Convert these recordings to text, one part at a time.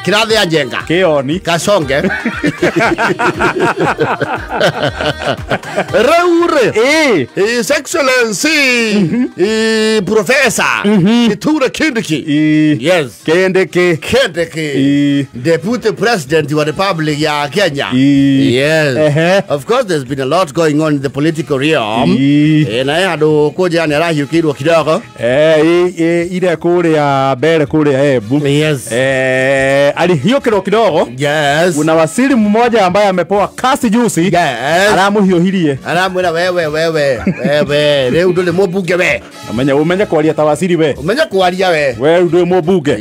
Kirathia jenga. Keoni. Kasonge. Raure. His Excellency. Professor. Kithure Kindiki. Yes. Kindiki. Deputy President of the Republic of Kenya. Yes. Of course, there's been a lot going on in the political realm. And I had to go down and you kid kidogo. Ile kule ya bele kule ya Ebu. Yes. Ali hiyo kidogo. Yes. Una wasili mmoja ambaye amepewa kasi juzi. Yes. Alamu hiyo hilie. Alamu na wewe. Leo ndole mobuge we. Umenya kwaria tawasiri we. Umenya kwaria we. We ndole mobuge.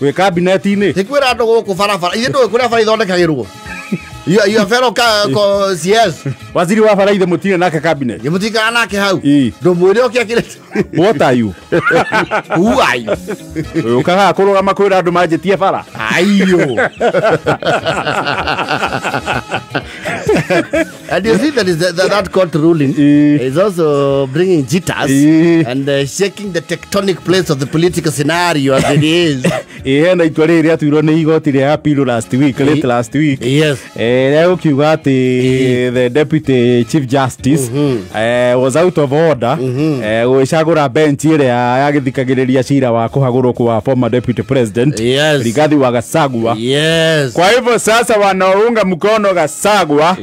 We cabinet ini. Tikwira ndo ko farafara. Iyo ndo kura fara ithonde kagirwo. Iyo fero ko CS. Waziri wa fara ithe mutine nake cabinet. Ye mutika nake hau. Ndo mwire okia kile. What are you? Who are you? Ukaga kuruga makwira andu majetie fara. Ayo. And you see that court ruling is also bringing jitters and shaking the tectonic plates of the political scenario as it is. Na itware ria tuiro ni igoti ria appeal last week. Yes. Leo kiuga ati the deputy chief justice was out of order. Gwicagura bench ire yagithikagiriria cira wa kuhagurwo kwa former deputy president Rigathi wa Gachagua. Yes. Kwa hivyo sasa wanaunga mkono Gachagua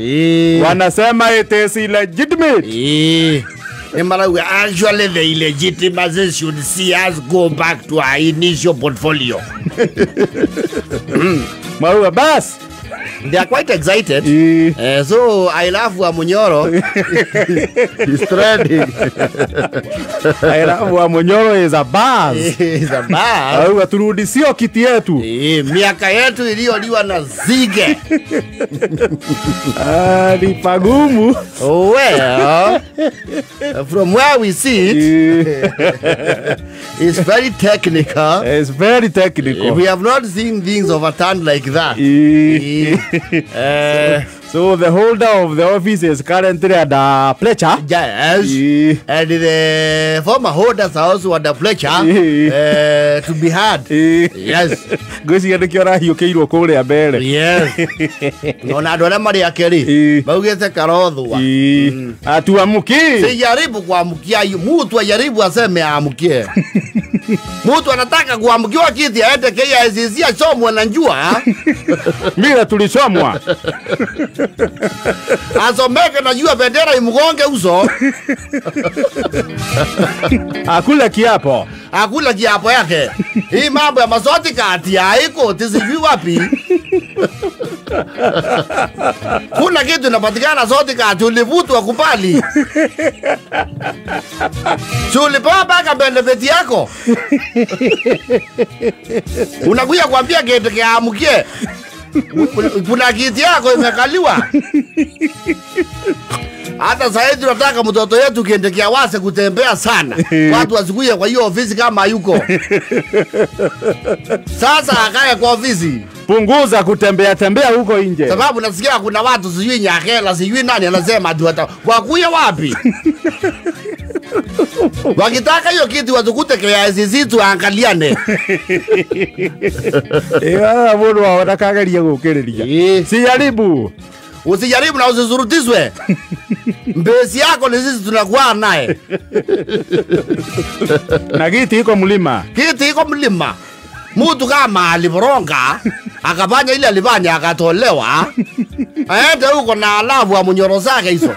wanasema it is illegitimate. Actually, the illegitimacy should see us go back to our initial portfolio. Maruga bas. They are quite excited. So I love Wamunyoro. He's trending. I love Wamunyoro is a buzz. He's a buzz. Turudisio kiti yetu. Miaka yetu iliyoliwa na zige. Ni pagumu. Well, from where we see it, it's very technical. It's very technical. We have not seen things overturned like that. So the holder of the office is currently under Fletcher. Yes. And the former holders are also under Fletcher to be had. Yes. Gosi ya nikiona hiyo keiro kule ya bele. Yes. Nona dole mari akeri. Baugete karodhwa. Atuamuki. Sijaribu kuamukia mtu ajaribu aseme amukie. Mtu anataka kuamukiwa kiti aende KICC asomwe na njua. Mira tulisomwa. Asomeke na jua bendera imgonge uso. Akula kiapo. Akula kiapo yake. Hii mambo ya masoti kati haiko tisijui wapi. Kuna kitu inapatikana soti kati ulivutwa kupali. Ulipewa baka benefit yako. Unakuja kuambia kitu kiamukie. Kuna kiti yako imekaliwa. Hata sasa tunataka mtoto yetu kiendelea wase kutembea sana. Watu wasikuye kwa hiyo ofisi kama yuko. Sasa akae kwa ofisi. Punguza kutembea huko nje. Sababu nasikia kuna watu sijui Nyakela sijui nani anasema atu wakuya wapi. Wakitaka hiyo kitu watukute KICC tuangaliane. Mbona wanakagaria gukiriria. Sijaribu. Usijaribu na usizurutizwe. Mbesi yako ni sisi tunakuwa naye. Na kiti iko mlima. Kiti iko mlima. Mtu kama aliboronga akafanya ile alifanya akatolewa. Aende huko na alavu wa Munyoro zake hizo.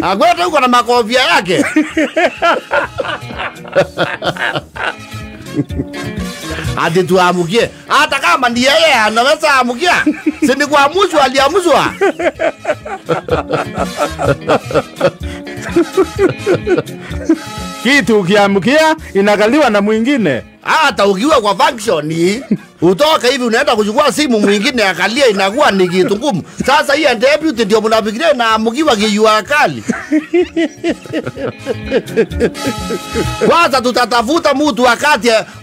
Agwete huko na makofia yake. Ati tuamukie. Hata kama ndiye yeye anaweza amukia. Si ni kuamuzwa aliamuzwa. Kitu ukiamukia inagaliwa na mwingine. Hata ukiwa kwa function utoka hivi unaenda kuchukua simu mwingine akalia inakuwa ni kitu ngumu. Sasa hii deputy ndio mnafikiria na mkiwa kijua kali. Kwanza tutatafuta mtu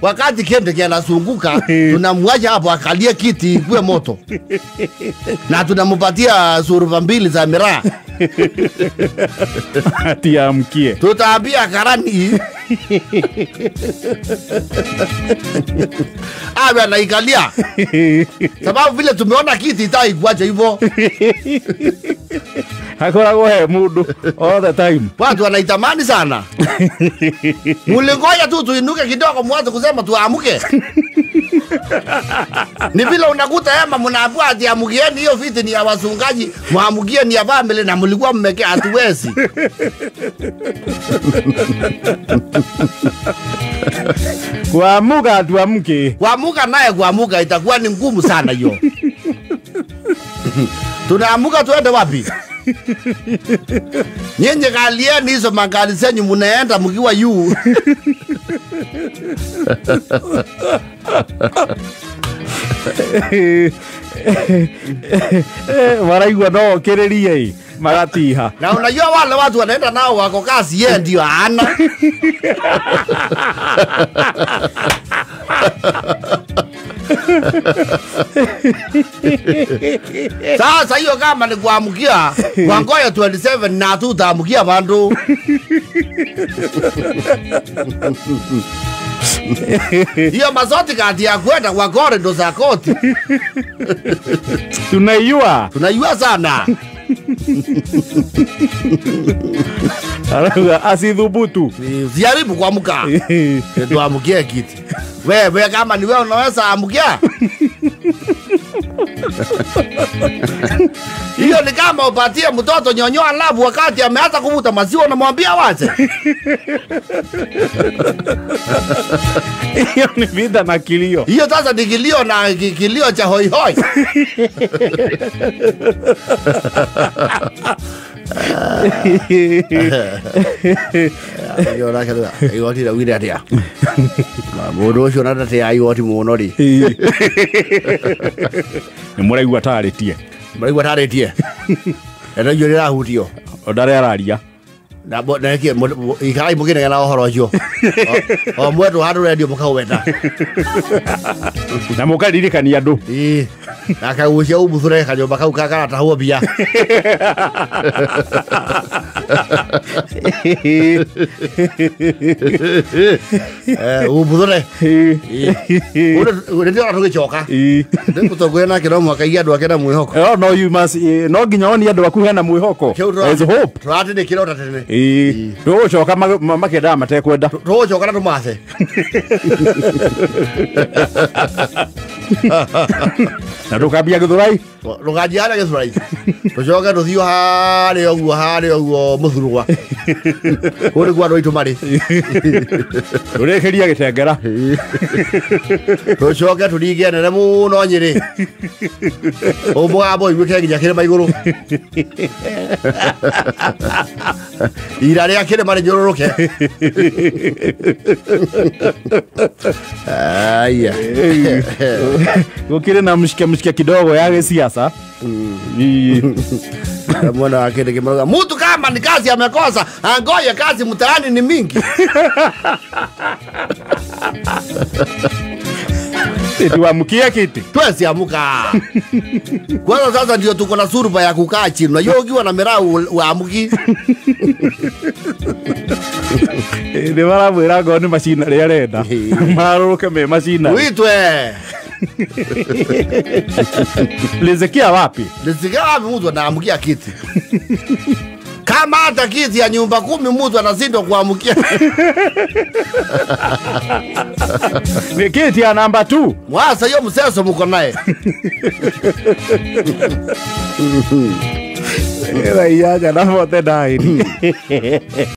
wakati kende kinazunguka tunamwacha hapo akalie kiti kwa moto. Na tunampatia suruba mbili za miraa. ati amkie. Tutaambia karani awe anaikalia, sababu vile tumeona kiti itaikuacha hivyo. Hakoragwo he mundu all the time. Watu wanaitamani sana. Mulingoja tu tuinuke kidogo mwanzo kusema tuamuke. Ni vile unakuta hema mnaambiwa ati amukieni, hiyo viti ni ya wasungaji, muamukie ni ya family na mlikuwa mmekea, hatuwezi. Kuamuka tuamke. Kuamuka naye kuamuka itakuwa ni ngumu sana hiyo. Tunaamuka tuende wapi? Nyenye kalieni hizo magari zenyu mnaenda mkiwa yu. Waraigua no kererie magatiha. Na unajua wale watu wanaenda nao wako kazi, yeye ndio ana. Sasa hiyo kama ni kuamukia wangoya 27 na tutaamukia bandu. Hiyo mazoti kati ya kwenda kwa corridor za koti. Tunaiua sana. Asidhubutu. Sijaribu kuamuka. Tuamukie kiti. Wewe kama ni wewe unaweza amukia. Hiyo ni kama upatie mtoto nyonyoa labu wakati ameanza kuvuta maziwa na mwambia wache. Hiyo ni vita na kilio. Hiyo sasa ni kilio na kilio cha hoi hoi. Yo na kada iwati da wira dia. Modo sho na te ai wati muno ri. Ni muraigua taretie. Muraigua taretie. Era yo ra hutio. Odare araria. Na bo na ke ikai mugine na horo jo. O mwetu hadu radio mukaweta. Na mukaririkania andu. Akagucia ubuthure kanyomba kau kakara huo bia. Ubuthure. Ure ndio atugicoka. Ndikutogoya na kiro mwaka iya andu akena mwihoko. No you must no nginya oni andu aku hena mwihoko. There's hope. Turati ni kiro tatene. Ndugucoka makenda matekwenda. Tugucoka na tumathe. Na tukambia Githurai. Rugajiana Githurai. Tucoka tuthio hari oguo muthurwa. Uri gwa ndo itumari. Turekeria Gitengera. Tucoka turige nene muno Nyeri. Omwabo igwike nginya kire maiguru. Ira ria kire mari njororoke. Aya. Gukire na mshike kidogo ya siasa. Mwana wake kimroga. Mtu kama ni kazi amekosa, angoje kazi mtaani ni mingi. Tuamkia kiti. Twesi amuka. Kwanza sasa ndio tuko na suruba ya kukaa chini. Unajua ukiwa na mirau uamuki. Ni maramwira ngo ni machina ria renda. Maruruke me machina. Uitwe. Lizikia wapi? Lizikia wapi mtu anaamukia kiti? Kama hata kiti ya nyumba 10 mtu anashindwa kuamukia. Ni kiti ya namba 2. Mwasa hiyo mseso mko naye. Ewa iya jana mote dai.